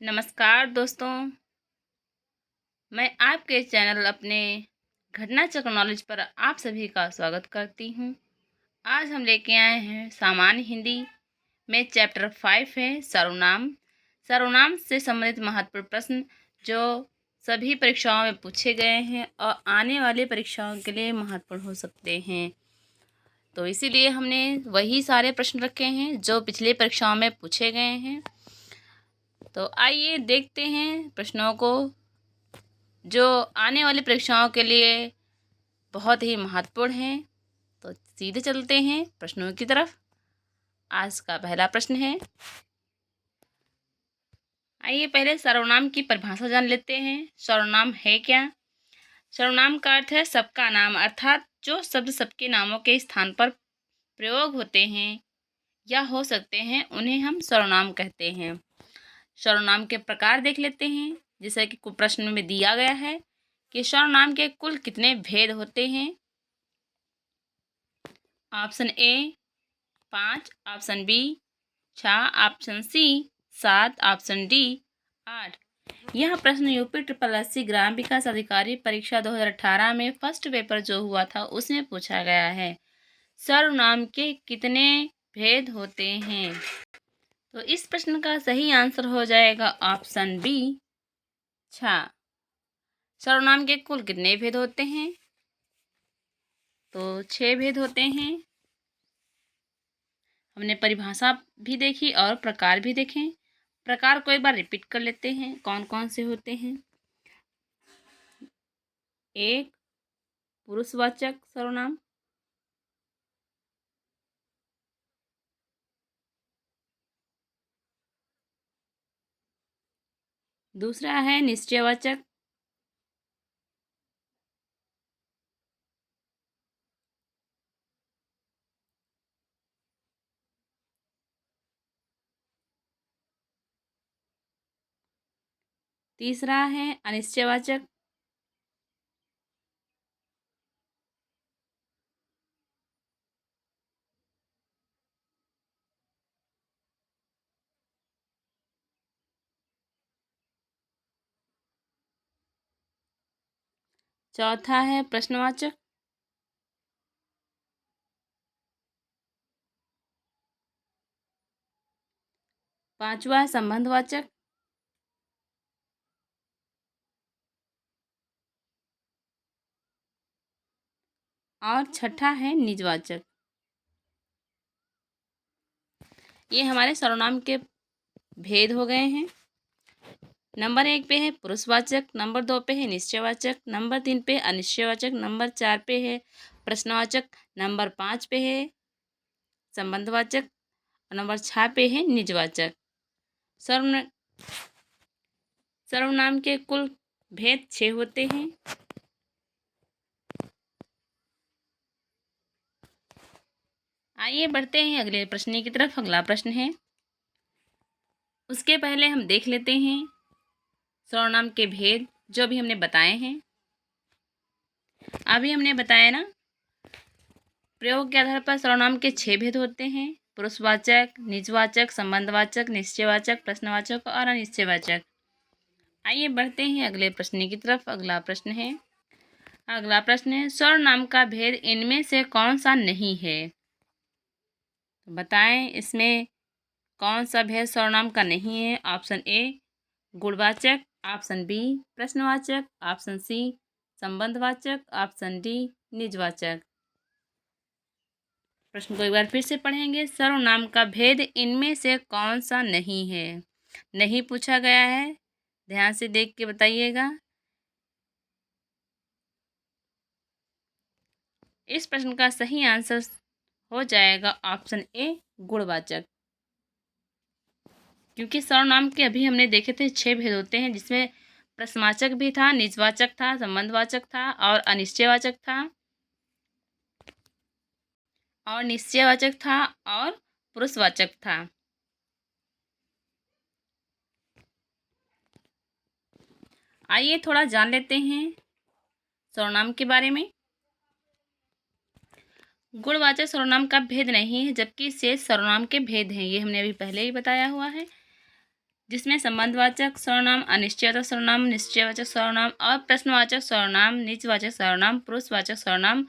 नमस्कार दोस्तों। मैं आपके चैनल अपने घटना चक्र नॉलेज पर आप सभी का स्वागत करती हूँ। आज हम लेके आए हैं सामान्य हिंदी में चैप्टर 5 है सर्वनाम। सर्वनाम से संबंधित महत्वपूर्ण प्रश्न जो सभी परीक्षाओं में पूछे गए हैं और आने वाली परीक्षाओं के लिए महत्वपूर्ण हो सकते हैं। तो इसीलिए हमने वही सारे प्रश्न रखे हैं जो पिछली परीक्षाओं में पूछे गए हैं। तो आइए देखते हैं प्रश्नों को जो आने वाली परीक्षाओं के लिए बहुत ही महत्वपूर्ण हैं। तो सीधे चलते हैं प्रश्नों की तरफ। आज का पहला प्रश्न है, आइए पहले सर्वनाम की परिभाषा जान लेते हैं। सर्वनाम है क्या? सर्वनाम का अर्थ है सबका नाम, अर्थात जो शब्द सबके नामों के स्थान पर प्रयोग होते हैं या हो सकते हैं उन्हें हम सर्वनाम कहते हैं। सर्वनाम के प्रकार देख लेते हैं। जैसे कि प्रश्न में दिया गया है कि सर्वनाम के कुल कितने भेद होते हैं। Option A 5, option B 6, option C 7, option D 8। यह प्रश्न यूपी SSS ग्राम विकास अधिकारी परीक्षा 2018 में फर्स्ट पेपर जो हुआ था उसमें पूछा गया है। सर्वनाम के कितने भेद होते हैं? तो इस प्रश्न का सही आंसर हो जाएगा ऑप्शन बी 6। सर्वनाम के कुल कितने भेद होते हैं? तो 6 भेद होते हैं। हमने परिभाषा भी देखी और प्रकार भी देखे। प्रकार को एक बार रिपीट कर लेते हैं, कौन कौन से होते हैं। एक, पुरुषवाचक सर्वनाम। दूसरा है निश्चयवाचक। तीसरा है अनिश्चयवाचक। चौथा है प्रश्नवाचक। पांचवा है संबंधवाचक। और छठा है निजवाचक। ये हमारे सर्वनाम के भेद हो गए हैं। नंबर 1 पे है पुरुषवाचक, नंबर 2 पे है निश्चयवाचक, नंबर 3 पे अनिश्चयवाचक, नंबर 4 पे है प्रश्नवाचक, नंबर 5 पे है संबंधवाचक और नंबर 6 पे है निजवाचक। सर्वनाम के कुल भेद 6 होते हैं। आइए बढ़ते हैं अगले प्रश्न की तरफ। अगला प्रश्न है, उसके पहले हम देख लेते हैं सर्वनाम के भेद जो भी हमने बताए हैं। अभी हमने बताया ना, प्रयोग के आधार पर सर्वनाम के 6 भेद होते हैं। पुरुषवाचक, निजवाचक, संबंधवाचक, निश्चयवाचक, प्रश्नवाचक और अनिश्चयवाचक। आइए बढ़ते हैं अगले प्रश्न की तरफ। अगला प्रश्न है सर्वनाम का भेद इनमें से कौन सा नहीं है? बताएं इसमें कौन सा भेद सर्वनाम का नहीं है। ऑप्शन ए गुणवाचक, ऑप्शन बी प्रश्नवाचक, ऑप्शन सी संबंधवाचक, ऑप्शन डी निजवाचक। प्रश्न को एक बार फिर से पढ़ेंगे। सर्वनाम का भेद इनमें से कौन सा नहीं है? नहीं पूछा गया है, ध्यान से देख के बताइएगा। इस प्रश्न का सही आंसर हो जाएगा ऑप्शन ए गुणवाचक, क्योंकि सर्वनाम के अभी हमने देखे थे 6 भेद होते हैं, जिसमें प्रश्नवाचक भी था, निजवाचक था, संबंधवाचक था और अनिश्चयवाचक था और निश्चयवाचक था और पुरुषवाचक था। आइए थोड़ा जान लेते हैं सर्वनाम के बारे में। गुणवाचक सर्वनाम का भेद नहीं है, जबकि शेष सर्वनाम के भेद हैं। ये हमने अभी पहले ही बताया हुआ है। जिसमें संबंधवाचक सर्वनाम, अनिश्चयवाचक सर्वनाम, निश्चयवाचक सर्वनाम और प्रश्नवाचक सर्वनाम, निजवाचक सर्वनाम, पुरुषवाचक सर्वनाम,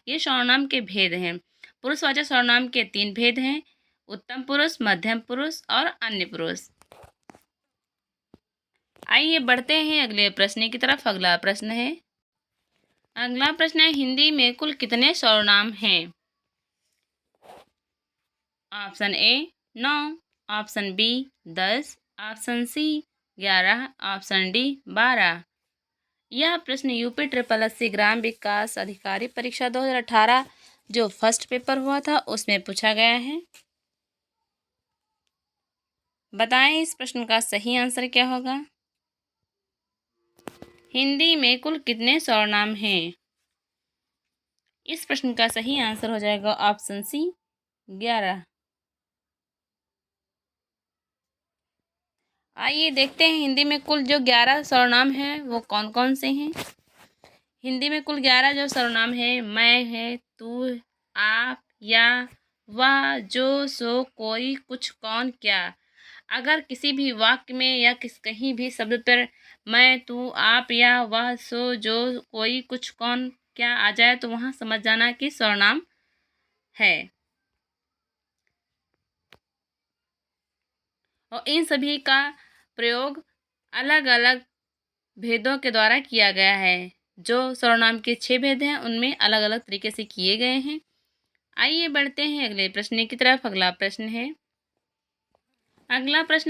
ये सर्वनाम के भेद हैं। पुरुषवाचक सर्वनाम के 3 भेद हैं: उत्तम पुरुष, मध्यम पुरुष और अन्य पुरुष। आइए बढ़ते हैं अगले प्रश्न की तरफ। अगला प्रश्न है हिंदी में कुल कितने सर्वनाम हैं? Option A 9, option B 10, option C 11, option D 12। यह प्रश्न यूपी ट्रिपल एससी ग्राम विकास अधिकारी परीक्षा 2018 जो फर्स्ट पेपर हुआ था उसमें पूछा गया है। बताएं इस प्रश्न का सही आंसर क्या होगा। हिंदी में कुल कितने सर्वनाम हैं? इस प्रश्न का सही आंसर हो जाएगा ऑप्शन सी 11। आइए देखते हैं हिंदी में कुल जो 11 सर्वनाम हैं वो कौन कौन से हैं। हिंदी में कुल 11 जो सर्वनाम है मैं है, तू, आप, या, वह, जो, सो, कोई, कुछ, कौन, क्या। अगर किसी भी वाक्य में या कहीं भी शब्द पर मैं, तू, आप या वह, सो, जो, कोई, कुछ, कौन, क्या आ जाए तो वहाँ समझ जाना कि सर्वनाम है। और इन सभी का प्रयोग अलग अलग भेदों के द्वारा किया गया है। जो सर्वनाम के 6 भेद हैं उनमें अलग अलग तरीके से किए गए हैं। आइए बढ़ते हैं अगले प्रश्न की तरफ। अगला प्रश्न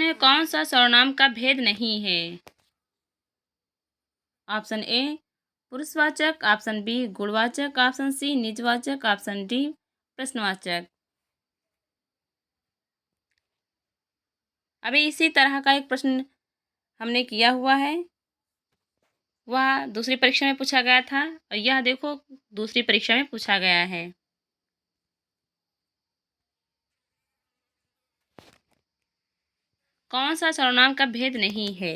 है कौन सा सर्वनाम का भेद नहीं है? ऑप्शन ए पुरुषवाचक, ऑप्शन बी गुणवाचक, ऑप्शन सी निजवाचक, ऑप्शन डी प्रश्नवाचक। अभी इसी तरह का एक प्रश्न हमने किया हुआ है, वह दूसरी परीक्षा में पूछा गया था और यह देखो दूसरी परीक्षा में पूछा गया है। कौन सा सर्वनाम का भेद नहीं है?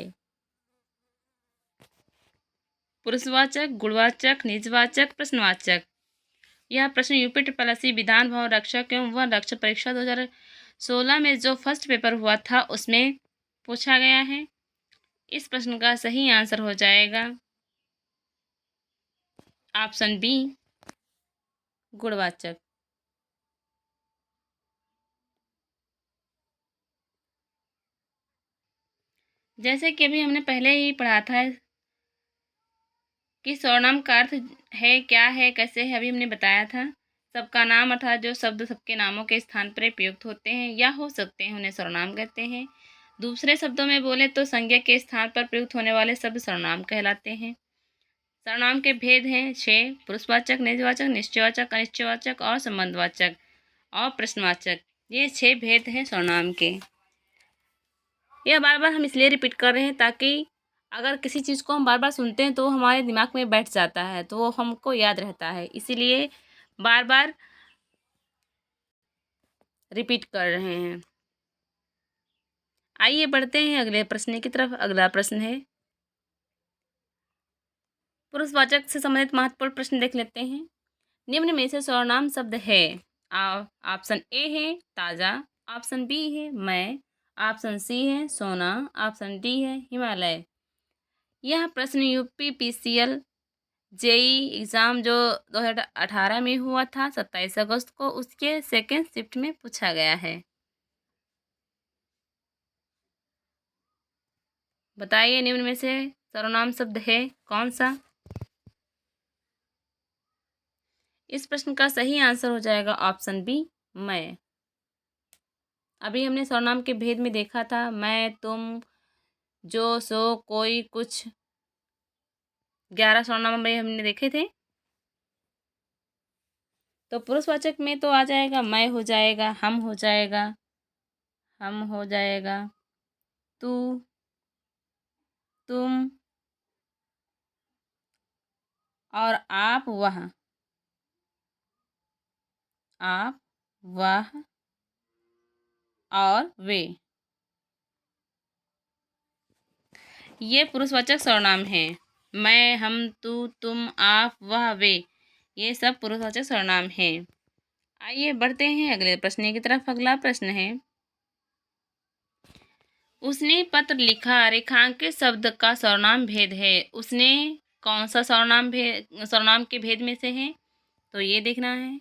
पुरुषवाचक, गुणवाचक, निजवाचक, प्रश्नवाचक। यह प्रश्न UP triple SC Vidhan Bhavan रक्षक एवं वन रक्षक परीक्षा 2016 में जो फर्स्ट पेपर हुआ था उसमें पूछा गया है। इस प्रश्न का सही आंसर हो जाएगा ऑप्शन बी गुणवाचक। जैसे कि अभी हमने पहले ही पढ़ा था कि सर्वनाम का अर्थ है, क्या है, कैसे है, अभी हमने बताया था। सबका नाम अर्थात जो शब्द सबके नामों के स्थान पर प्रयुक्त होते हैं या हो सकते हैं उन्हें सर्वनाम कहते हैं। दूसरे शब्दों में बोले तो संज्ञा के स्थान पर प्रयुक्त होने वाले शब्द सर्वनाम कहलाते हैं। सर्वनाम के भेद हैं 6: पुरुषवाचक, निजवाचक, निश्चयवाचक, अनिश्चयवाचक और संबंधवाचक और प्रश्नवाचक। ये 6 भेद हैं सर्वनाम के। यह बार बार हम इसलिए रिपीट कर रहे हैं ताकि अगर किसी चीज़ को हम बार बार सुनते हैं तो हमारे दिमाग में बैठ जाता है, तो वो हमको याद रहता है, इसीलिए बार बार रिपीट कर रहे हैं। आइए बढ़ते हैं अगले प्रश्न की तरफ। अगला प्रश्न है पुरुषवाचक से संबंधित महत्वपूर्ण प्रश्न देख लेते हैं। निम्न में से सर्वनाम शब्द है। ऑप्शन ए है ताज़ा, ऑप्शन बी है मैं, ऑप्शन सी है सोना, ऑप्शन डी है हिमालय। यह प्रश्न यूपी पीसीएल जेई एग्ज़ाम जो 2018 में हुआ था 27 अगस्त को, उसके सेकेंड शिफ्ट में पूछा गया है। बताइए निम्न में से सर्वनाम शब्द है कौन सा। इस प्रश्न का सही आंसर हो जाएगा ऑप्शन बी मैं। अभी हमने सर्वनाम के भेद में देखा था मैं, तुम, जो, सो, कोई, कुछ, 11 सर्वनाम में हमने देखे थे। तो पुरुषवाचक में तो आ जाएगा मैं हो जाएगा, हम हो जाएगा, हम हो जाएगा, तू, तुम और आप, वह, आप, वह और वे, ये पुरुषवाचक सर्वनाम हैं। मैं, हम, तू, तुम, आप, वह, वे, ये सब पुरुषवाचक सर्वनाम हैं। आइए बढ़ते हैं अगले प्रश्न की तरफ। अगला प्रश्न है उसने पत्र लिखा रेखांकित शब्द का सर्वनाम भेद है। उसने कौन सा सर्वनाम के भेद में से है? तो ये देखना है।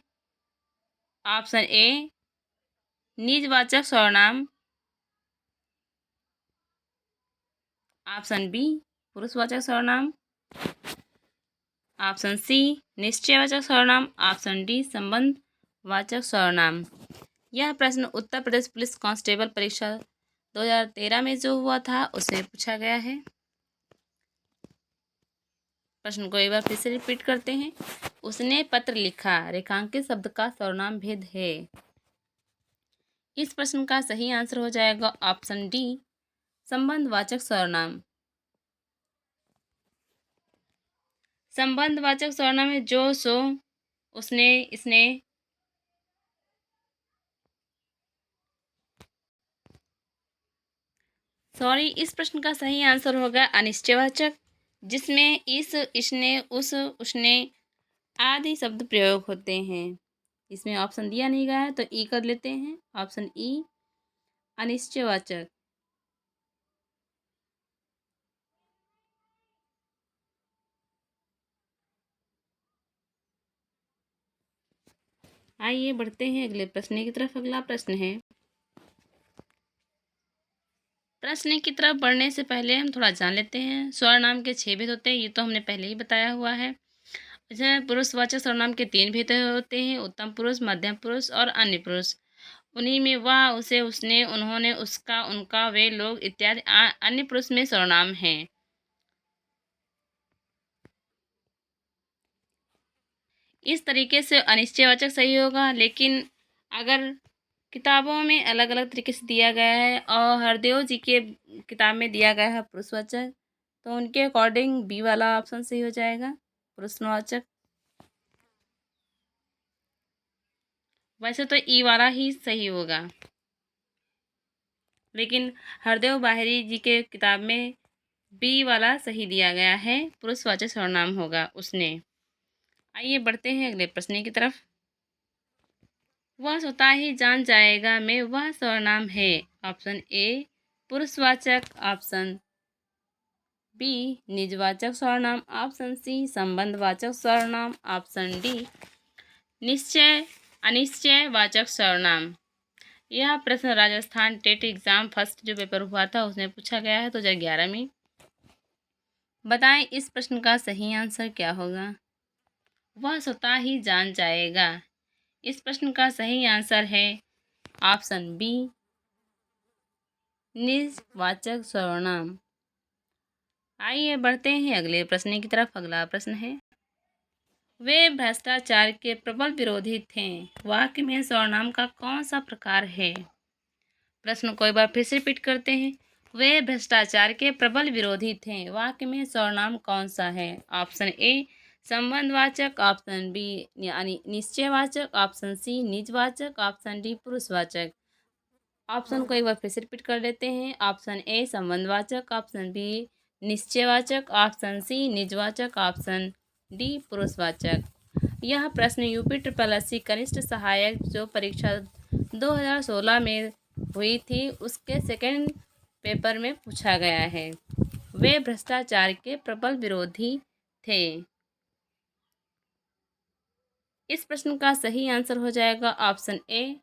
ऑप्शन ए निजवाचक सर्वनाम, ऑप्शन बी पुरुषवाचक सर्वनाम, ऑप्शन सी निश्चयवाचक सर्वनाम, ऑप्शन डी संबंधवाचक सर्वनाम। यह प्रश्न उत्तर प्रदेश पुलिस कांस्टेबल परीक्षा 2013 में जो हुआ था उसमें पूछा गया है। प्रश्न को एक बार फिर से रिपीट करते हैं। उसने पत्र लिखा रेखांकित शब्द का सर्वनाम भेद है। इस प्रश्न का सही आंसर हो जाएगा ऑप्शन डी संबंधवाचक सर्वनाम। संबंधवाचक सर्वनाम में जो, सो, उसने, इसने, सॉरी, इस प्रश्न का सही आंसर होगा अनिश्चयवाचक, जिसमें इस, इसने, उस, उसने आदि शब्द प्रयोग होते हैं। इसमें ऑप्शन दिया नहीं गया है तो ई कर लेते हैं। ऑप्शन ई अनिश्चयवाचक। आइए बढ़ते हैं अगले प्रश्न की तरफ। अगला प्रश्न है, प्रश्न की तरफ बढ़ने से पहले हम थोड़ा जान लेते हैं। सर्वनाम के 6 भेद होते हैं, ये तो हमने पहले ही बताया हुआ है। अच्छा, पुरुषवाचक सर्वनाम के 3 भेद होते हैं, उत्तम पुरुष, मध्यम पुरुष और अन्य पुरुष। उन्हीं में वह, उसे, उसने, उन्होंने, उसका, उनका, वे लोग इत्यादि अन्य पुरुष में सर्वनाम हैं। इस तरीके से अनिश्चयवाचक सही होगा, लेकिन अगर किताबों में अलग अलग तरीके से दिया गया है और हरदेव जी के किताब में दिया गया है पुरुषवाचक, तो उनके अकॉर्डिंग बी वाला ऑप्शन सही हो जाएगा, पुरुषवाचक। वैसे तो ई वाला ही सही होगा, लेकिन हरदेव बाहरी जी के किताब में बी वाला सही दिया गया है, पुरुषवाचक सर्वनाम होगा उसने। आइए बढ़ते हैं अगले प्रश्न की तरफ। वह स्वतः ही जान जाएगा में वह सर्वनाम है। ऑप्शन ए पुरुषवाचक, ऑप्शन बी निजवाचक सर्वनाम, ऑप्शन सी संबंधवाचक सर्वनाम, ऑप्शन डी अनिश्चयवाचक सर्वनाम। यह प्रश्न राजस्थान टेट एग्जाम फर्स्ट जो पेपर हुआ था उसमें पूछा गया है 2011 में। बताएं इस प्रश्न का सही आंसर क्या होगा? वह स्वतः ही जान जाएगा। इस प्रश्न का सही आंसर है ऑप्शन बी निजवाचक सर्वनाम। आइए बढ़ते हैं अगले प्रश्न की तरफ। अगला प्रश्न है, वे भ्रष्टाचार के प्रबल विरोधी थे। वाक्य में सर्वनाम का कौन सा प्रकार है? प्रश्न को एक बार फिर से रिपीट करते हैं। वे भ्रष्टाचार के प्रबल विरोधी थे। वाक्य में सर्वनाम कौन सा है? ऑप्शन ए संबंधवाचक, ऑप्शन बी यानी निश्चयवाचक, ऑप्शन सी निजवाचक, ऑप्शन डी पुरुषवाचक। ऑप्शन को एक बार फिर से रिपीट कर लेते हैं। ऑप्शन ए संबंधवाचक, ऑप्शन बी निश्चयवाचक, ऑप्शन सी निजवाचक, ऑप्शन डी पुरुषवाचक। यह प्रश्न यूपी ट्रिपल एससी कनिष्ठ सहायक जो परीक्षा 2016 में हुई थी उसके सेकंड पेपर में पूछा गया है। वे भ्रष्टाचार के प्रबल विरोधी थे। इस प्रश्न का सही आंसर हो जाएगा ऑप्शन ए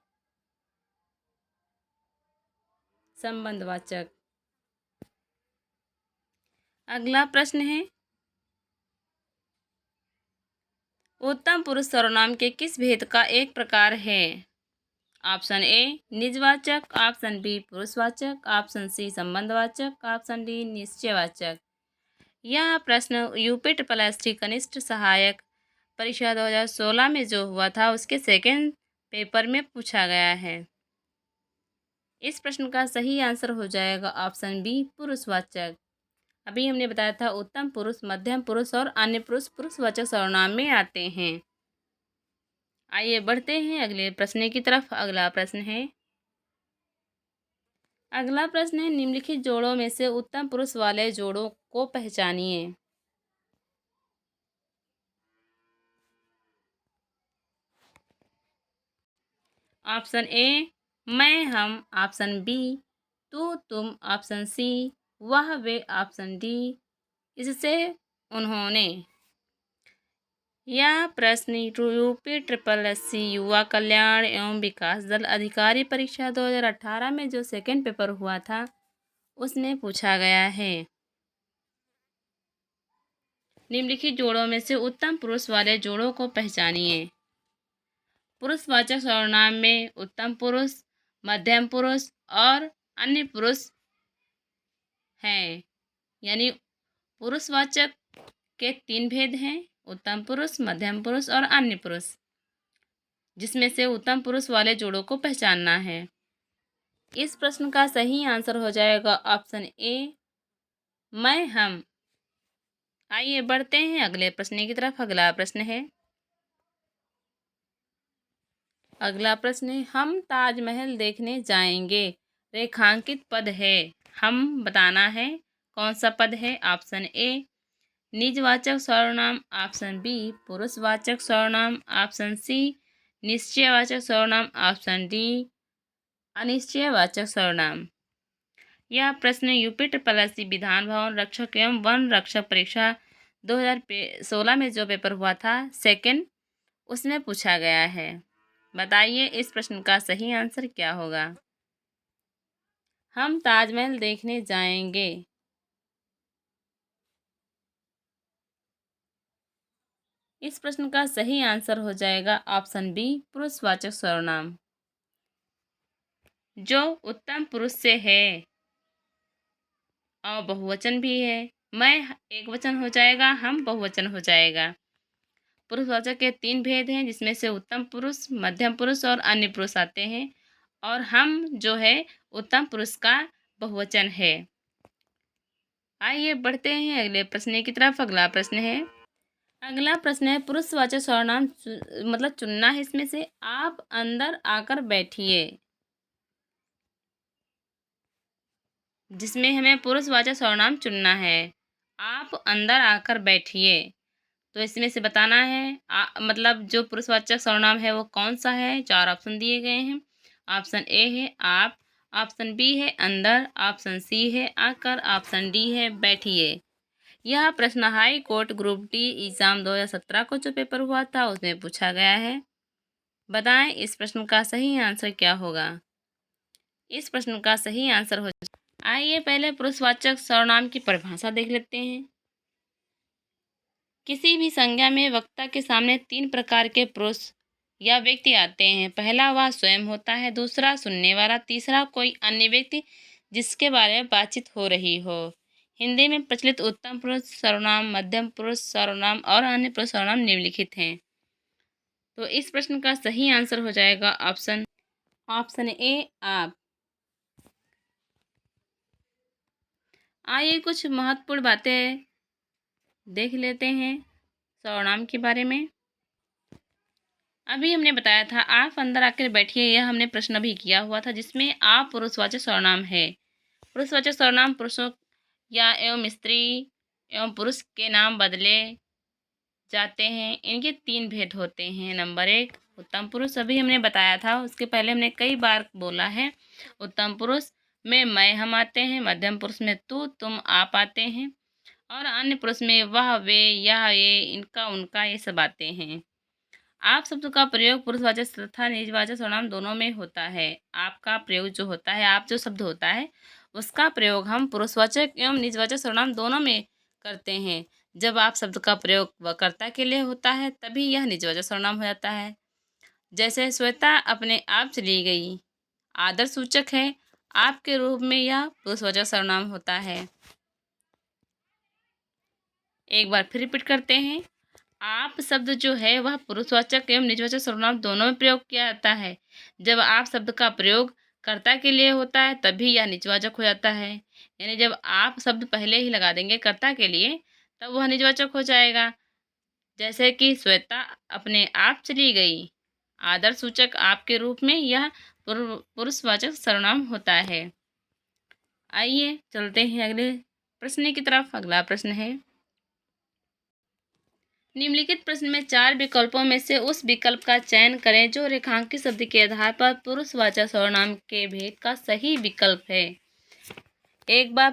संबंधवाचक। अगला प्रश्न है, उत्तम पुरुष सर्वनाम के किस भेद का एक प्रकार है? ऑप्शन ए निजवाचक, ऑप्शन बी पुरुषवाचक, ऑप्शन सी संबंधवाचक, ऑप्शन डी निश्चयवाचक। यह प्रश्न यूपी ट्रिपल एससी कनिष्ठ सहायक परीक्षा 2016 में जो हुआ था उसके सेकंड पेपर में पूछा गया है। इस प्रश्न का सही आंसर हो जाएगा ऑप्शन बी पुरुषवाचक। अभी हमने बताया था उत्तम पुरुष, मध्यम पुरुष और अन्य पुरुष पुरुषवाचक सर्वनाम में आते हैं। आइए बढ़ते हैं अगले प्रश्न की तरफ। अगला प्रश्न है, निम्नलिखित जोड़ों में से उत्तम पुरुष वाले जोड़ों को पहचानिए। ऑप्शन ए मैं, हम, ऑप्शन बी तू तुम ऑप्शन सी, वह वे ऑप्शन डी, इससे उन्होंने। यह प्रश्न यूपी ट्रिपल एससी युवा कल्याण एवं विकास दल अधिकारी परीक्षा 2018 में जो सेकंड पेपर हुआ था उसमें पूछा गया है। निम्नलिखित जोड़ों में से उत्तम पुरुष वाले जोड़ों को पहचानिए। पुरुषवाचक सर्वनाम में उत्तम पुरुष, मध्यम पुरुष और अन्य पुरुष हैं। यानी पुरुषवाचक के 3 भेद हैं, उत्तम पुरुष, मध्यम पुरुष और अन्य पुरुष, जिसमें से उत्तम पुरुष वाले जोड़ों को पहचानना है। इस प्रश्न का सही आंसर हो जाएगा ऑप्शन ए, मैं, हम। आइए बढ़ते हैं अगले प्रश्न की तरफ। अगला प्रश्न है, हम ताजमहल देखने जाएंगे, रेखांकित पद है। हम बताना है कौन सा पद है। ऑप्शन ए निजवाचक सर्वनाम, ऑप्शन बी पुरुषवाचक सर्वनाम, ऑप्शन सी निश्चयवाचक सर्वनाम, ऑप्शन डी अनिश्चयवाचक सर्वनाम। यह प्रश्न UP triple SC Vidhan Bhavan रक्षक एवं वन रक्षक परीक्षा 2016 में जो पेपर हुआ था सेकंड, उसमें पूछा गया है। बताइए इस प्रश्न का सही आंसर क्या होगा। हम ताजमहल देखने जाएंगे। इस प्रश्न का सही आंसर हो जाएगा ऑप्शन बी पुरुषवाचक सर्वनाम, जो उत्तम पुरुष से है और बहुवचन भी है। मैं एक वचन हो जाएगा, हम बहुवचन हो जाएगा। पुरुषवाचक के 3 भेद हैं, जिसमें से उत्तम पुरुष, मध्यम पुरुष और अन्य पुरुष आते हैं, और हम जो है उत्तम पुरुष का बहुवचन है। आइए बढ़ते हैं अगले प्रश्न की तरफ। अगला प्रश्न है पुरुषवाचक सर्वनाम मतलब चुनना है इसमें से। आप अंदर आकर बैठिए, जिसमें हमें पुरुषवाचक सर्वनाम चुनना है। आप अंदर आकर बैठिए, तो इसमें से बताना है मतलब जो पुरुषवाचक सर्वनाम है वो कौन सा है। 4 ऑप्शन दिए गए हैं। ऑप्शन ए है आप, ऑप्शन बी है अंदर, ऑप्शन सी है आकर, ऑप्शन डी है बैठिए। यह प्रश्न high court group D exam 2017 को जो पेपर हुआ था उसमें पूछा गया है। बताएं इस प्रश्न का सही आंसर क्या होगा। इस प्रश्न का सही आंसर हो। आइए पहले पुरुषवाचक सर्वनाम की परिभाषा देख लेते हैं। किसी भी संज्ञा में वक्ता के सामने 3 प्रकार के पुरुष या व्यक्ति आते हैं। पहला वह स्वयं होता है, दूसरा सुनने वाला, तीसरा कोई अन्य व्यक्ति जिसके बारे में बातचीत हो रही हो। हिंदी में प्रचलित उत्तम पुरुष सर्वनाम, मध्यम पुरुष सर्वनाम और अन्य पुरुष सर्वनाम निम्नलिखित हैं। तो इस प्रश्न का सही आंसर हो जाएगा ऑप्शन ए आप। आइए कुछ महत्वपूर्ण बातें देख लेते हैं सर्वनाम के बारे में। अभी हमने बताया था आप अंदर आकर बैठिए, यह हमने प्रश्न भी किया हुआ था, जिसमें आप पुरुषवाचक सर्वनाम है। पुरुषवाचक सर्वनाम पुरुषों या एवं स्त्री एवं पुरुष के नाम बदले जाते हैं। इनके 3 भेद होते हैं। नंबर 1 उत्तम पुरुष, अभी हमने बताया था, उसके पहले हमने कई बार बोला है। उत्तम पुरुष में मैं, हम आते हैं। मध्यम पुरुष में तू, तुम, आप आते हैं। और अन्य पुरुष में वह, वे, यह, ये, इनका, उनका, ये सब आते हैं। आप शब्द का प्रयोग पुरुषवाचक तथा निजवाचक सर्वनाम दोनों में होता है। आपका प्रयोग जो होता है, आप जो शब्द होता है उसका प्रयोग हम पुरुषवाचक एवं निजवाचक सर्वनाम दोनों में करते हैं। जब आप शब्द का प्रयोग वक्ता के लिए होता है तभी यह निजवाचक सर्वनाम हो जाता है। जैसे श्वेता अपने आप चली गई, आदर सूचक है, आपके रूप में यह पुरुषवाचक सर्वनाम होता है। एक बार फिर रिपीट करते हैं। आप शब्द जो है वह पुरुषवाचक एवं निजवाचक सर्वनाम दोनों में प्रयोग किया जाता है। जब आप शब्द का प्रयोग कर्ता के लिए होता है तभी यह निजवाचक हो जाता है। यानी जब आप शब्द पहले ही लगा देंगे कर्ता के लिए तब वह निजवाचक हो जाएगा। जैसे कि श्वेता अपने आप चली गई, आदर सूचक आपके रूप में यह पुरुषवाचक सर्वनाम होता है। आइए चलते हैं अगले प्रश्न की तरफ। अगला प्रश्न है, निम्नलिखित प्रश्न में 4 विकल्पों में से उस विकल्प का चयन करें जो रेखांकित शब्द के आधार पर पुरुषवाचक सर्वनाम के भेद का सही विकल्प है। एक बार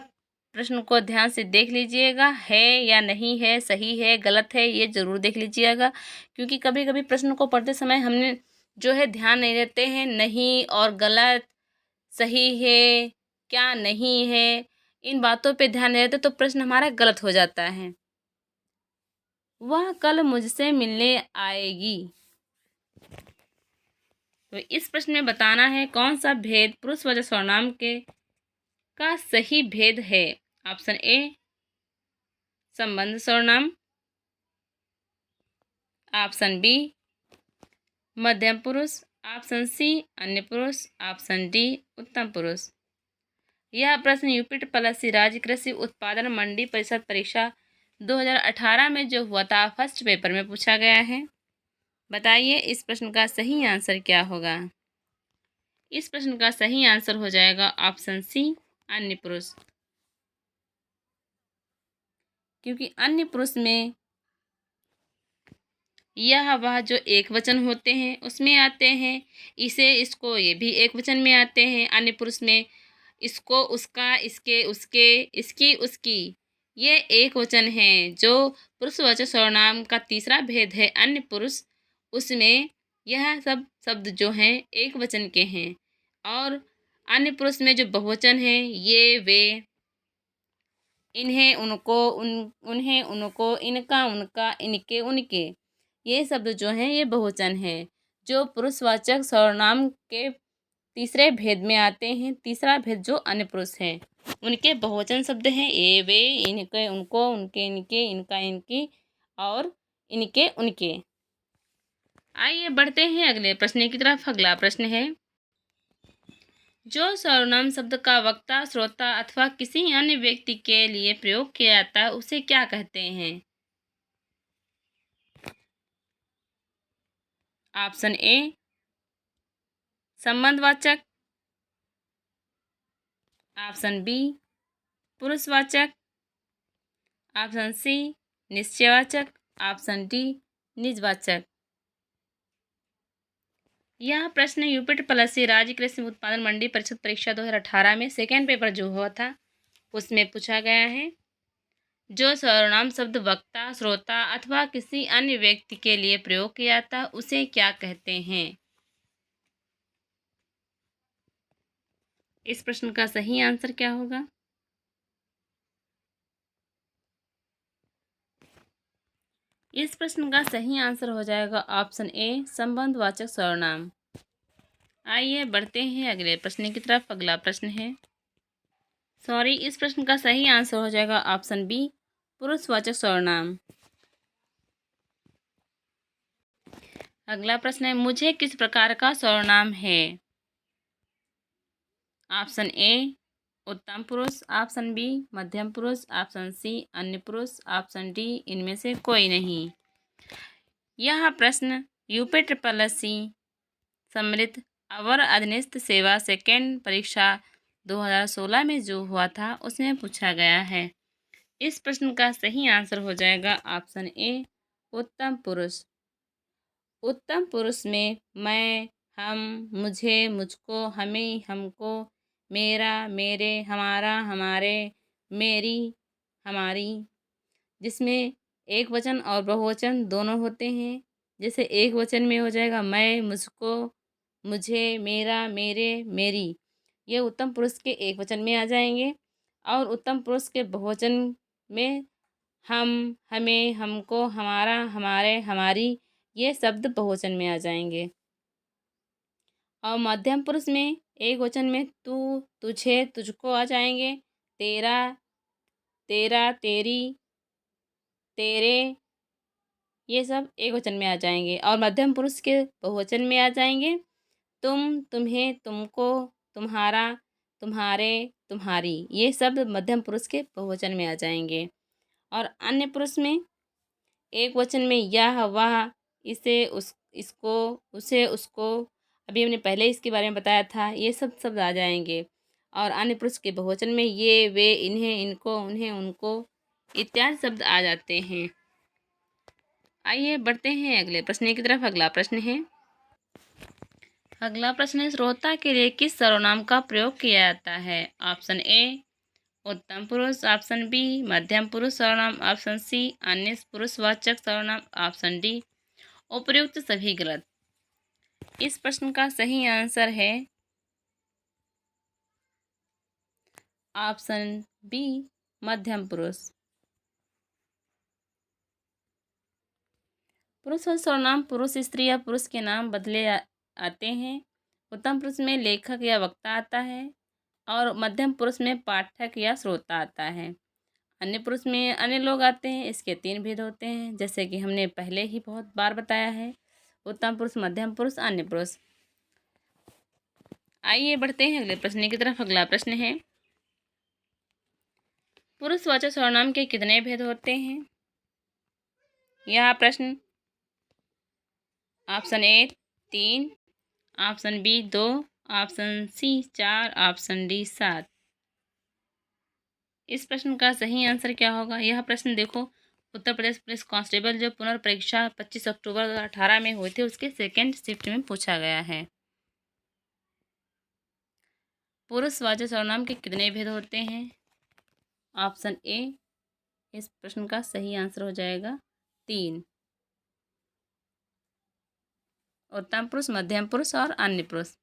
प्रश्न को ध्यान से देख लीजिएगा, है या नहीं है, सही है, गलत है, ये ज़रूर देख लीजिएगा, क्योंकि कभी कभी प्रश्न को पढ़ते समय हमने जो है ध्यान नहीं देते हैं, नहीं और गलत, सही है, क्या नहीं है, इन बातों पे ध्यान नहीं देते तो प्रश्न हमारा गलत हो जाता है। वह कल मुझसे मिलने आएगी। तो इस प्रश्न में बताना है कौन सा भेद पुरुषवाचक सर्वनाम के का सही भेद है। ऑप्शन ए संबंध सर्वनाम, ऑप्शन बी मध्यम पुरुष, ऑप्शन सी अन्य पुरुष, ऑप्शन डी उत्तम पुरुष। यह प्रश्न यूपी राज्य कृषि उत्पादन मंडी परिषद परीक्षा 2018 में जो हुआ था फर्स्ट पेपर में पूछा गया है। बताइए इस प्रश्न का सही आंसर क्या होगा। इस प्रश्न का सही आंसर हो जाएगा ऑप्शन सी अन्य पुरुष, क्योंकि अन्य पुरुष में यह वह जो एक वचन होते हैं उसमें आते हैं, इसे इसको ये भी एक वचन में आते हैं। अन्य पुरुष में इसको उसका, इसके उसके, इसकी उसकी, ये एक वचन है। जो पुरुषवाचक सर्वनाम का तीसरा भेद है अन्य पुरुष, उसमें यह सब शब्द जो हैं एक वचन के हैं, और अन्य पुरुष में जो बहुवचन है ये वे, इन्हें उनको, उन्हें उनको, इनका उनका, इनके उनके, ये शब्द जो हैं ये बहुवचन है। जो पुरुषवाचक सर्वनाम के तीसरे भेद में आते हैं, तीसरा भेद जो अन्य पुरुष है उनके बहुवचन शब्द हैं ये वे, इनके उनको, उनके इनके, इनका इनकी और इनके उनके। आइए बढ़ते हैं अगले प्रश्न की तरफ। अगला प्रश्न है जो सर्वनाम शब्द का वक्ता, श्रोता अथवा किसी अन्य व्यक्ति के लिए प्रयोग किया जाता है उसे क्या कहते हैं। ऑप्शन ए संबंधवाचक, ऑप्शन बी पुरुषवाचक, ऑप्शन सी निश्चयवाचक, ऑप्शन डी निजवाचक। यह प्रश्न यूपी राज्य कृषि उत्पादन मंडी परिषद परीक्षा 2018 में सेकेंड पेपर जो हुआ था उसमें पूछा गया है। जो सर्वनाम शब्द वक्ता, श्रोता अथवा किसी अन्य व्यक्ति के लिए प्रयोग किया जाता है उसे क्या कहते हैं। इस प्रश्न का सही आंसर क्या होगा। इस प्रश्न का सही आंसर हो जाएगा ऑप्शन ए संबंधवाचक सर्वनाम। आइए बढ़ते हैं अगले प्रश्न की तरफ। अगला प्रश्न है इस प्रश्न का सही आंसर हो जाएगा ऑप्शन बी पुरुषवाचक सर्वनाम। अगला प्रश्न है मुझे किस प्रकार का सर्वनाम है। ऑप्शन ए उत्तम पुरुष, ऑप्शन बी मध्यम पुरुष, ऑप्शन सी अन्य पुरुष, ऑप्शन डी इनमें से कोई नहीं। यह प्रश्न यूपी सम्मिलित अवर अधीनस्थ सेवा सेकेंड परीक्षा 2016 में जो हुआ था उसमें पूछा गया है। इस प्रश्न का सही आंसर हो जाएगा ऑप्शन ए उत्तम पुरुष। उत्तम पुरुष में मैं, हम, मुझे, मुझको, हमें, हमको, मेरा, मेरे, हमारा, हमारे, मेरी, हमारी, जिसमें एक वचन और बहुवचन दोनों होते हैं। जैसे एक वचन में हो जाएगा मैं, मुझको, मुझे, मेरा, मेरे, मेरी, ये उत्तम पुरुष के एक वचन में आ जाएंगे। और उत्तम पुरुष के बहुवचन में हम, हमें, हमको, हमारा, हमारे, हमारी, ये शब्द बहुवचन में आ जाएंगे। और मध्यम पुरुष में एक वचन में तू, तुझे, तुझको आ जाएंगे। तेरा, तेरा, तेरी, तेरे, ये सब एक वचन में आ जाएंगे। और मध्यम पुरुष के बहुवचन में आ जाएंगे तुम, तुम्हें, तुमको, तुम्हारा, तुम्हारे, तुम्हारी, ये सब मध्यम पुरुष के बहुवचन में आ जाएंगे। और अन्य पुरुष में एक वचन में यह, वह, इसे, उस, इसको, उसे, उसको, अभी हमने पहले इसके बारे में बताया था, ये सब शब्द आ जाएंगे। और अन्य पुरुष के बहुवचन में ये, वे, इन्हें, इनको, उन्हें, उनको इत्यादि शब्द आ जाते हैं। आइए बढ़ते हैं अगले प्रश्न की तरफ। अगला प्रश्न है श्रोता के लिए किस सर्वनाम का प्रयोग किया जाता है। ऑप्शन ए उत्तम पुरुष ऑप्शन बी, मध्यम पुरुष सर्वनाम ऑप्शन सी, अन्य पुरुषवाचक सर्वनाम ऑप्शन डी। उपर्युक्त सभी गलत। इस प्रश्न का सही आंसर है ऑप्शन बी, मध्यम पुरुष। पुरुषवाचक सर्वनाम पुरुष, स्त्री या पुरुष के नाम बदले आते हैं। उत्तम पुरुष में लेखक या वक्ता आता है और मध्यम पुरुष में पाठक या श्रोता आता है। अन्य पुरुष में अन्य लोग आते हैं। इसके 3 भेद होते हैं, जैसे कि हमने पहले ही बहुत बार बताया है। उत्तम पुरुष, मध्यम पुरुष, अन्य पुरुष। आइए बढ़ते हैं अगले प्रश्न की तरफ। अगला प्रश्न है, पुरुषवाचक सर्वनाम के कितने भेद होते हैं? यह प्रश्न option A 3, option B 2, option C 4, option D 7। इस प्रश्न का सही आंसर क्या होगा? यह प्रश्न देखो, उत्तर प्रदेश पुलिस कांस्टेबल जो पुनर्परीक्षा 25 अक्टूबर 2018 में हुई थी, उसके सेकेंड शिफ्ट में पूछा गया है। पुरुषवाचक सर्वनाम के कितने भेद होते हैं? ऑप्शन ए इस प्रश्न का सही आंसर हो जाएगा 3। उत्तम पुरुष, मध्यम पुरुष और अन्य पुरुष।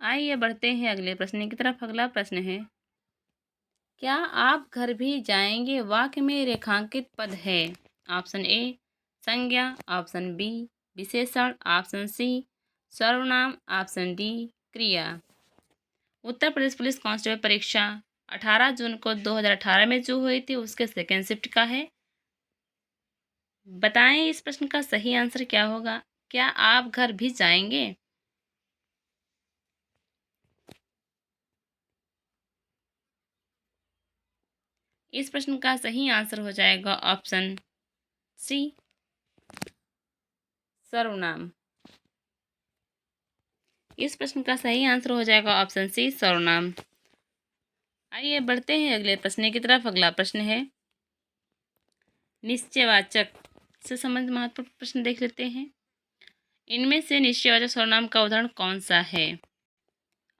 आइए बढ़ते हैं अगले प्रश्न की तरफ। अगला प्रश्न है, क्या आप घर भी जाएंगे वाक्य में रेखांकित पद है? ऑप्शन ए संज्ञा, ऑप्शन बी विशेषण, ऑप्शन सी सर्वनाम, ऑप्शन डी क्रिया। उत्तर प्रदेश पुलिस कांस्टेबल परीक्षा 18 जून को 2018 में जो हुई थी, उसके सेकेंड शिफ्ट का है। बताएं इस प्रश्न का सही आंसर क्या होगा? क्या आप घर भी जाएंगे? इस प्रश्न का सही आंसर हो जाएगा ऑप्शन सी सर्वनाम। इस प्रश्न का सही आंसर हो जाएगा ऑप्शन सी सर्वनाम। आइए बढ़ते हैं अगले प्रश्न की तरफ। अगला प्रश्न है, निश्चयवाचक से संबंधित महत्वपूर्ण प्रश्न देख लेते हैं। इनमें से निश्चयवाचक सर्वनाम का उदाहरण कौन सा है?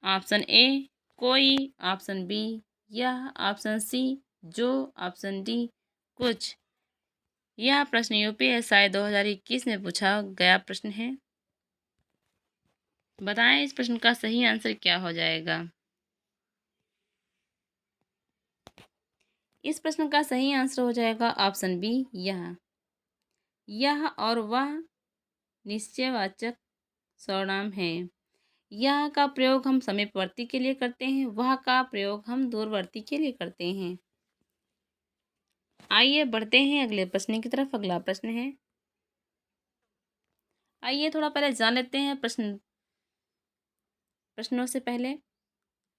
ऑप्शन ए कोई, ऑप्शन बी यह, ऑप्शन सी जो, ऑप्शन डी कुछ। यह प्रश्न यूपीएसआई 2021 में पूछा गया प्रश्न है। बताएं इस प्रश्न का सही आंसर क्या हो जाएगा? इस प्रश्न का सही आंसर हो जाएगा ऑप्शन बी यह और वह निश्चयवाचक सर्वनाम है। यह का प्रयोग हम समीपवर्ती के लिए करते हैं, वह का प्रयोग हम दूरवर्ती के लिए करते हैं। आइए बढ़ते हैं अगले प्रश्न की तरफ। अगला प्रश्न है, आइए थोड़ा पहले जान लेते हैं प्रश्नों से पहले।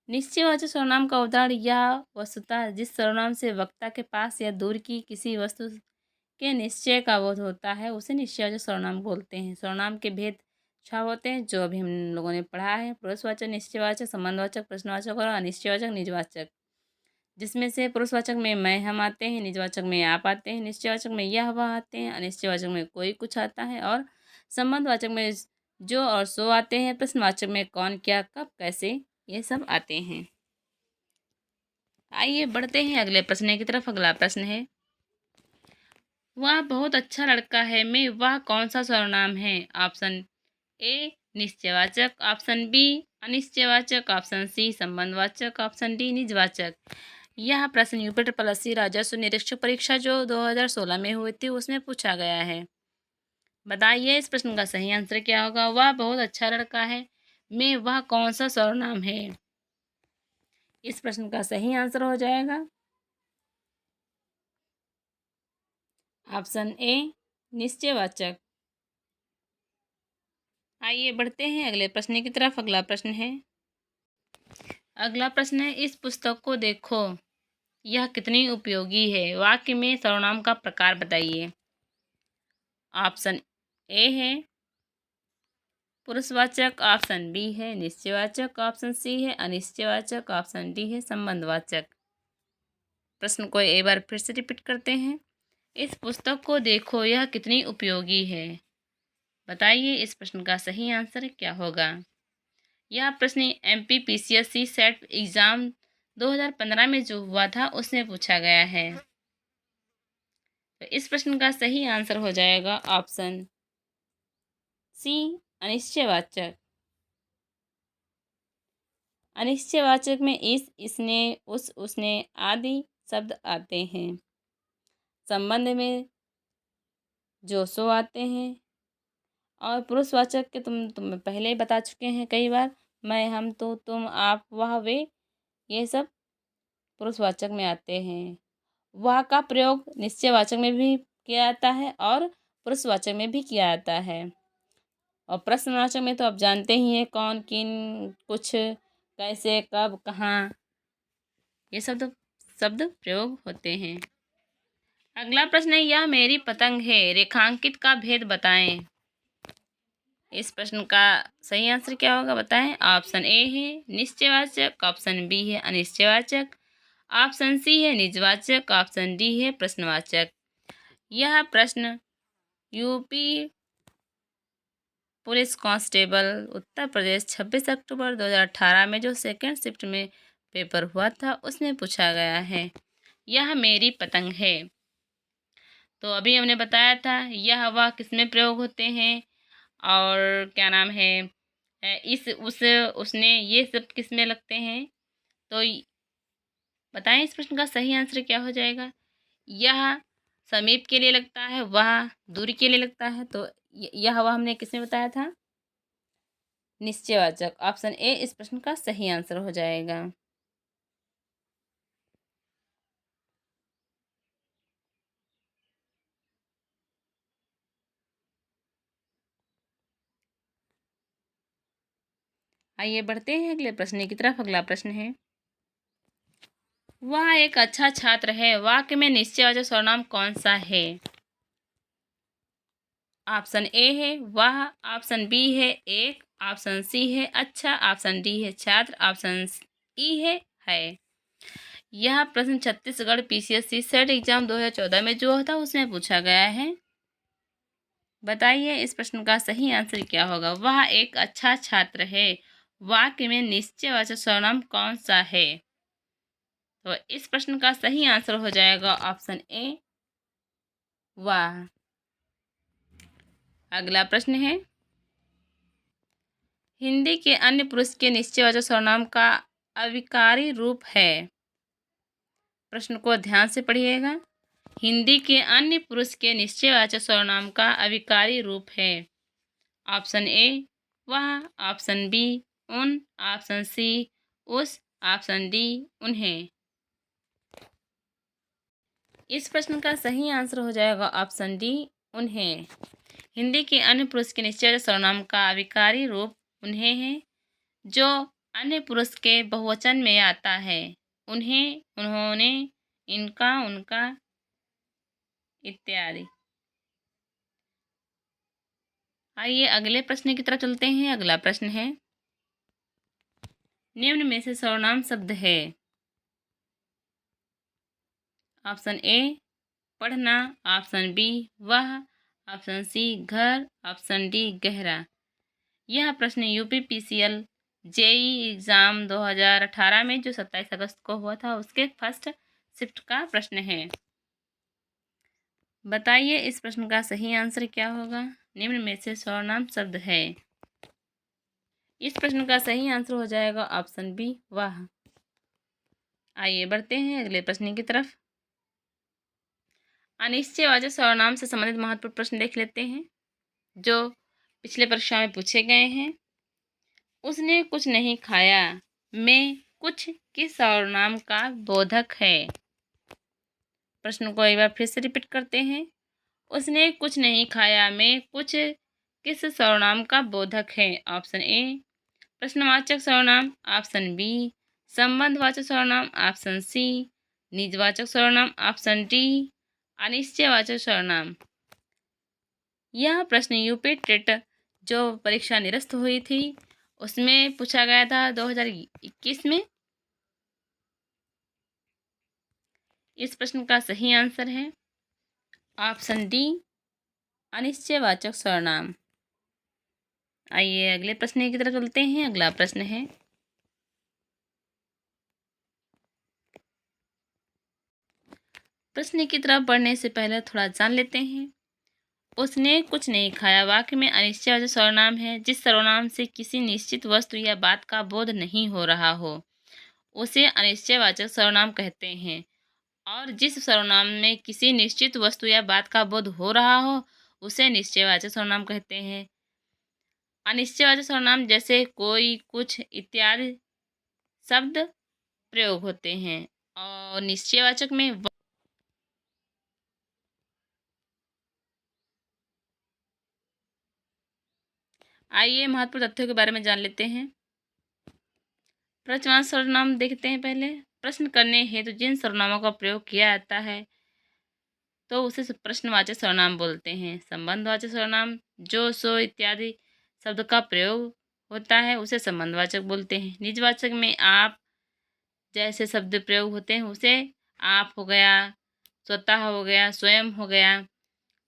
निश्चयवाचक सर्वनाम का उदाहरण यह वस्तुतः जिस सर्वनाम से वक्ता के पास या दूर की किसी वस्तु के निश्चय का बोध होता है, उसे निश्चयवाचक सर्वनाम बोलते हैं। सर्वनाम के भेद 6 होते हैं, जो अभी हम लोगों ने पढ़ा है। पुरुषवाचक, निश्चयवाचक, संबंधवाचक, प्रश्नवाचक और अनिश्चयवाचक, निजवाचक। जिसमें से पुरुषवाचक में मैं, हम आते हैं, निजवाचक में आप आते हैं, निश्चयवाचक में यह वह आते हैं, अनिश्चयवाचक में कोई कुछ आता है और संबंधवाचक में जो और सो आते हैं। प्रश्नवाचक में कौन, क्या, कब, कैसे, ये सब आते हैं। आइए बढ़ते हैं अगले प्रश्न की तरफ। अगला प्रश्न है, वह बहुत अच्छा लड़का है में वह कौन सा सर्वनाम है? ऑप्शन ए निश्चयवाचक, ऑप्शन बी अनिश्चयवाचक, ऑप्शन सी संबंधवाचक, ऑप्शन डी निजवाचक। यह प्रश्न यूपी ट्रिपल राजस्व निरीक्षक परीक्षा जो 2016 में हुई थी, उसमें पूछा गया है। बताइए इस प्रश्न का सही आंसर क्या होगा? वह बहुत अच्छा लड़का है में वह कौन सा सर्वनाम है? इस प्रश्न का सही आंसर हो जाएगा ऑप्शन ए निश्चयवाचक। आइए बढ़ते हैं अगले प्रश्न की तरफ। अगला प्रश्न है, इस पुस्तक को देखो, यह कितनी उपयोगी है? वाक्य में सर्वनाम का प्रकार बताइए। ऑप्शन ए है पुरुषवाचक, ऑप्शन बी है निश्चयवाचक, ऑप्शन सी है अनिश्चयवाचक, ऑप्शन डी है संबंधवाचक। प्रश्न को एक बार फिर से रिपीट करते हैं। इस पुस्तक को देखो, यह कितनी उपयोगी है? बताइए इस प्रश्न का सही आंसर क्या होगा? यह प्रश्न MPPCSC सेट एग्ज़ाम 2015 में जो हुआ था उसमें पूछा गया है। तो इस प्रश्न का सही आंसर हो जाएगा ऑप्शन सी, अनिश्चयवाचक। अनिश्चयवाचक में इस, इसने, उस, उसने आदि शब्द आते हैं। संबंध में जो, सो आते हैं। और पुरुषवाचक के तुम पहले ही बता चुके हैं कई बार, मैं, हम, तो, तुम, आप, वह, वे, ये सब पुरुषवाचक में आते हैं। वह का प्रयोग निश्चयवाचक में भी किया जाता है और पुरुषवाचक में भी किया जाता है। और प्रश्नवाचक में तो आप जानते ही हैं कौन, किन, कुछ, कैसे, कब, कहाँ, ये सब शब्द प्रयोग होते हैं। अगला प्रश्न है, यह मेरी पतंग है, रेखांकित का भेद बताएं। इस प्रश्न का सही आंसर क्या होगा बताएं। ऑप्शन ए है निश्चयवाचक, ऑप्शन बी है अनिश्चयवाचक, ऑप्शन सी है निजवाचक, ऑप्शन डी है प्रश्नवाचक। यह प्रश्न UP police constable Uttar Pradesh 26 अक्टूबर 2018 में जो सेकेंड शिफ्ट में पेपर हुआ था उसमें पूछा गया है। यह मेरी पतंग है। तो अभी हमने बताया था यह, वह किसमें प्रयोग होते हैं और क्या नाम है, इस, उस, उसने, ये सब किसमें लगते हैं। तो बताएं इस प्रश्न का सही आंसर क्या हो जाएगा। यह समीप के लिए लगता है, वह दूरी के लिए लगता है। तो यह, वह हमने किसमें बताया था, निश्चयवाचक। ऑप्शन ए इस प्रश्न का सही आंसर हो जाएगा। आइए बढ़ते हैं अगले प्रश्न की तरफ। अगला प्रश्न है, वह एक अच्छा छात्र है, वाक्य में निश्चयवाचक सर्वनाम कौन सा है। ऑप्शन ए है वह, ऑप्शन बी है एक, ऑप्शन सी है अच्छा, ऑप्शन डी है छात्र, ऑप्शन ई है। यह प्रश्न छत्तीसगढ़ पीसीएससी सेट एग्जाम 2014 में जो था उसमें पूछा गया है। बताइए इस प्रश्न का सही आंसर क्या होगा। वह एक अच्छा छात्र है, वाक्य में निश्चयवाचक सर्वनाम कौन सा है। तो इस प्रश्न का सही आंसर हो जाएगा ऑप्शन ए, वाह। अगला प्रश्न है, हिंदी के अन्य पुरुष के निश्चयवाचक सर्वनाम का अविकारी रूप है। प्रश्न को ध्यान से पढ़िएगा। हिंदी के अन्य पुरुष के निश्चयवाचक सर्वनाम का अविकारी रूप है। ऑप्शन ए वह, ऑप्शन बी उन, ऑप्शन सी उस, ऑप्शन डी उन्हें। इस प्रश्न का सही आंसर हो जाएगा ऑप्शन डी, उन्हें। हिंदी के अन्य पुरुष के निश्चयवाचक सर्वनाम का अविकारी रूप उन्हें है, जो अन्य पुरुष के बहुवचन में आता है। उन्हें, उन्होंने, इनका, उनका इत्यादि। आइए अगले प्रश्न की तरफ चलते हैं। अगला प्रश्न है, निम्न में से सर्वनाम शब्द है। ऑप्शन ए पढ़ना, ऑप्शन बी वह, ऑप्शन सी घर, ऑप्शन डी गहरा। यह प्रश्न यूपी पीसीएल जेई एग्जाम 2018 में जो 27 अगस्त को हुआ था उसके फर्स्ट शिफ्ट का प्रश्न है। बताइए इस प्रश्न का सही आंसर क्या होगा। निम्न में से सर्वनाम शब्द है। इस प्रश्न का सही आंसर हो जाएगा ऑप्शन बी वाह। आइए बढ़ते हैं अगले प्रश्न की तरफ। अनिश्चयवाचक सर्वनाम से संबंधित महत्वपूर्ण प्रश्न देख लेते हैं जो पिछले परीक्षा में पूछे गए हैं। उसने कुछ नहीं खाया में कुछ किस सर्वनाम का बोधक है। प्रश्न को एक बार फिर से रिपीट करते हैं। उसने कुछ नहीं खाया में कुछ किस सर्वनाम का बोधक है। ऑप्शन ए प्रश्नवाचक सर्वनाम, ऑप्शन बी संबंधवाचक सर्वनाम, ऑप्शन सी निजवाचक सर्वनाम, ऑप्शन डी अनिश्चयवाचक सर्वनाम। यह प्रश्न यूपी टेट जो परीक्षा निरस्त हुई थी उसमें पूछा गया था 2021 में। इस प्रश्न का सही आंसर है ऑप्शन डी अनिश्चयवाचक सर्वनाम। आइए अगले प्रश्न की तरफ चलते हैं। अगला प्रश्न है, प्रश्न की तरफ बढ़ने से पहले थोड़ा जान लेते हैं। उसने कुछ नहीं खाया वाक्य में अनिश्चयवाचक सर्वनाम है जिस सर्वनाम से किसी निश्चित वस्तु या बात का बोध नहीं हो रहा हो उसे अनिश्चयवाचक सर्वनाम कहते हैं, और जिस सर्वनाम में किसी निश्चित वस्तु या बात का बोध हो रहा हो उसे निश्चयवाचक सर्वनाम कहते हैं। अनिश्चयवाचक सर्वनाम जैसे कोई, कुछ इत्यादि शब्द प्रयोग होते हैं, और निश्चयवाचक में आइए महत्वपूर्ण तथ्यों के बारे में जान लेते हैं। प्रश्नवाचक सर्वनाम देखते हैं। पहले प्रश्न करने हेतु जिन सर्वनामों का प्रयोग किया जाता है तो उसे प्रश्नवाचक सर्वनाम बोलते हैं। संबंधवाचक सर्वनाम जो, सो इत्यादि शब्द का प्रयोग होता है उसे संबंधवाचक बोलते हैं। निजवाचक में आप जैसे शब्द प्रयोग होते हैं उसे आप हो गया, स्वतः हो गया, स्वयं हो गया,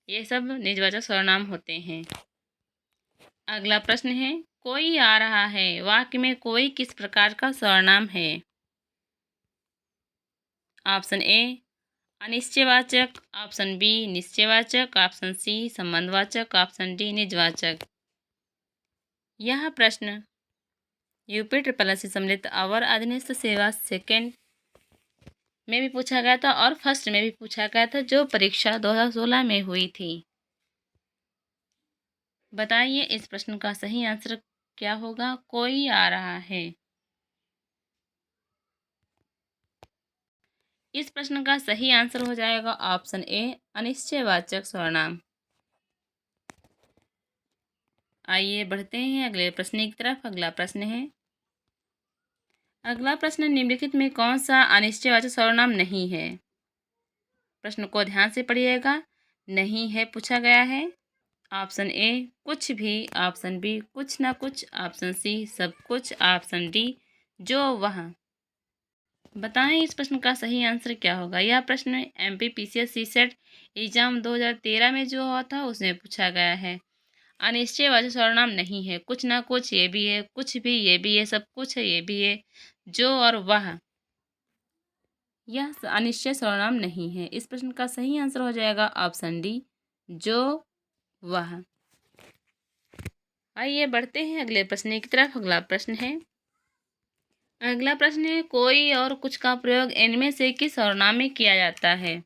ये सब निजवाचक सर्वनाम होते हैं। अगला प्रश्न है, कोई आ रहा है वाक्य में कोई किस प्रकार का सर्वनाम है? ऑप्शन ए अनिश्चयवाचक, ऑप्शन बी निश्चयवाचक, ऑप्शन सी संबंधवाचक, ऑप्शन डी निजवाचक। यह प्रश्न यूपी ट्रिपल सम्मिलित अवर अधीनस्थ सेवा सेकेंड में भी पूछा गया था और फर्स्ट में भी पूछा गया था, जो परीक्षा 2016 में हुई थी। बताइए इस प्रश्न का सही आंसर क्या होगा? कोई आ रहा है। इस प्रश्न का सही आंसर हो जाएगा ऑप्शन ए अनिश्चयवाचक सर्वनाम। आइए बढ़ते हैं अगले प्रश्न की तरफ। अगला प्रश्न निम्नलिखित में कौन सा अनिश्चयवाचक सर्वनाम नहीं है? प्रश्न को ध्यान से पढ़िएगा। नहीं है पूछा गया है। ऑप्शन ए कुछ भी, ऑप्शन बी कुछ ना कुछ, ऑप्शन सी सब कुछ, ऑप्शन डी जो वह। बताएं इस प्रश्न का सही आंसर क्या होगा? यह प्रश्न MPPCS CSET एग्जाम 2013 में जो हुआ था उसमें पूछा गया है। अनिश्चयवाचक सर्वनाम नहीं है। कुछ ना कुछ ये भी है, कुछ भी ये भी है, सब कुछ है ये भी है, जो और वह, यह अनिश्चय सर्वनाम नहीं है। इस प्रश्न का सही आंसर हो जाएगा ऑप्शन डी जो वह। आइए बढ़ते हैं अगले प्रश्न की तरफ। अगला प्रश्न है, कोई और कुछ का प्रयोग इनमें से किस सर्वनाम में किया जाता है?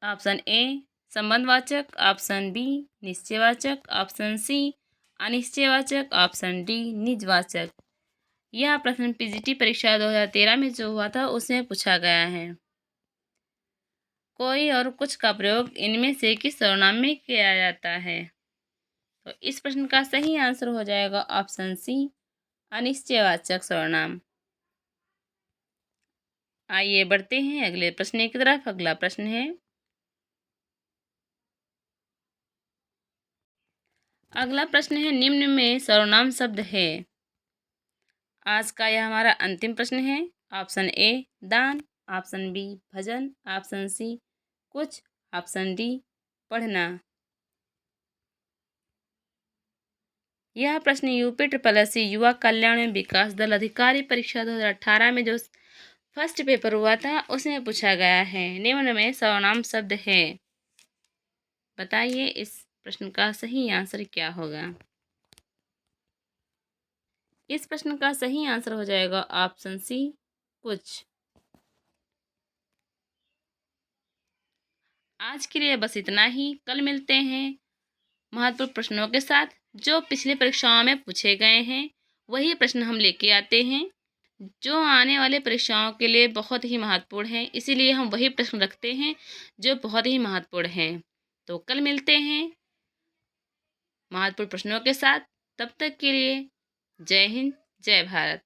ऑप्शन ए संबंधवाचक, ऑप्शन बी निश्चयवाचक, ऑप्शन सी अनिश्चयवाचक, ऑप्शन डी निजवाचक। यह प्रश्न PGT परीक्षा 2013 में जो हुआ था उसमें पूछा गया है। कोई और कुछ का प्रयोग इनमें से किस सर्वनाम में किया जाता है? तो इस प्रश्न का सही आंसर हो जाएगा ऑप्शन सी अनिश्चयवाचक सर्वनाम। आइए बढ़ते हैं अगले प्रश्न की तरफ। अगला प्रश्न है, निम्न में सर्वनाम शब्द है। आज का यह हमारा अंतिम प्रश्न है। ऑप्शन ए दान, ऑप्शन बी भजन, ऑप्शन सी कुछ, ऑप्शन डी पढ़ना। यह प्रश्न यूपी SSC युवा कल्याण एवं विकास दल अधिकारी परीक्षा 2018 में जो फर्स्ट पेपर हुआ था उसमें पूछा गया है। निम्न में सर्वनाम शब्द है। बताइए इस प्रश्न का सही आंसर क्या होगा? इस प्रश्न का सही आंसर हो जाएगा ऑप्शन सी कुछ। आज के लिए बस इतना ही। कल मिलते हैं महत्वपूर्ण प्रश्नों के साथ जो पिछली परीक्षाओं में पूछे गए हैं। वही प्रश्न हम लेके आते हैं जो आने वाले परीक्षाओं के लिए बहुत ही महत्वपूर्ण है, इसीलिए हम वही प्रश्न रखते हैं जो बहुत ही महत्वपूर्ण हैं। तो कल मिलते हैं महत्वपूर्ण प्रश्नों के साथ। तब तक के लिए जय हिंद, जय भारत।